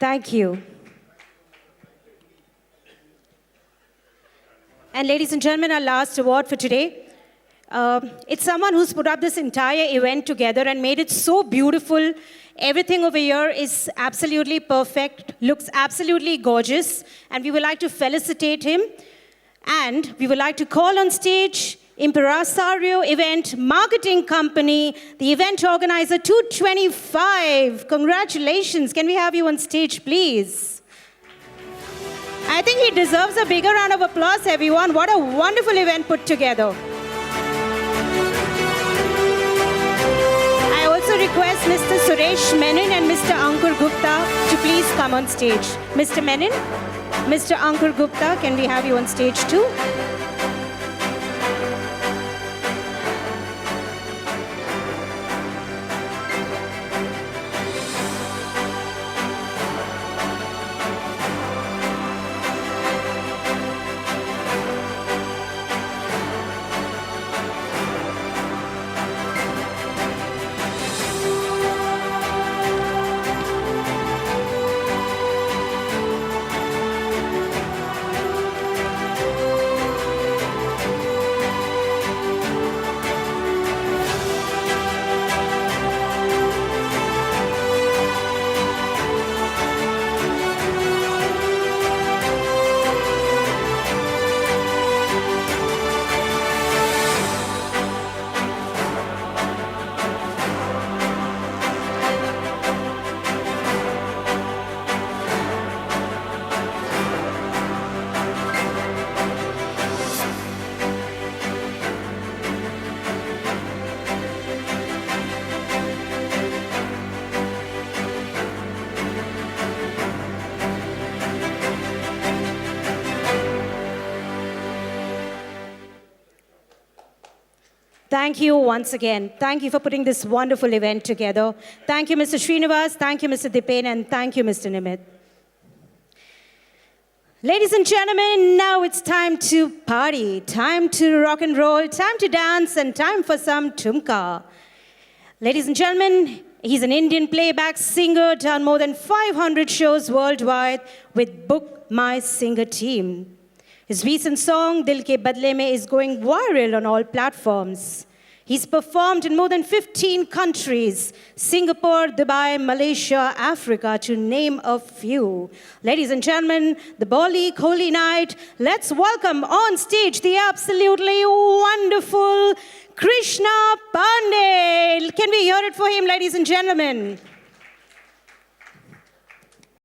Thank you. And ladies and gentlemen, our last award for today. It's someone who's put up this entire event together and made it so beautiful. Everything over here is absolutely perfect, looks absolutely gorgeous, and we would like to felicitate him. And we would like to call on stage Imperasario Event Marketing Company, the event organizer 225. Congratulations. Can we have you on stage, please? I think he deserves a bigger round of applause, everyone. What a wonderful event put together. I also request Mr. Suresh Menon and Mr. Ankur Gupta to please come on stage. Mr. Menon, Mr. Ankur Gupta, can we have you on stage too? Thank you once again. Thank you for putting this wonderful event together. Thank you, Mr. Srinivas. Thank you, Mr. Dipen. And thank you, Mr. Nimit. Ladies and gentlemen, now it's time to party, time to rock and roll, time to dance, and time for some tumka. Ladies and gentlemen, he's an Indian playback singer, done more than 500 shows worldwide with Book My Singer team. His recent song, Dil Ke Badle Mein, is going viral on all platforms. He's performed in more than 15 countries, Singapore, Dubai, Malaysia, Africa, to name a few. Ladies and gentlemen, the Bollywood Holy Night, let's welcome on stage the absolutely wonderful Krishna Pandey. Can we hear it for him, ladies and gentlemen?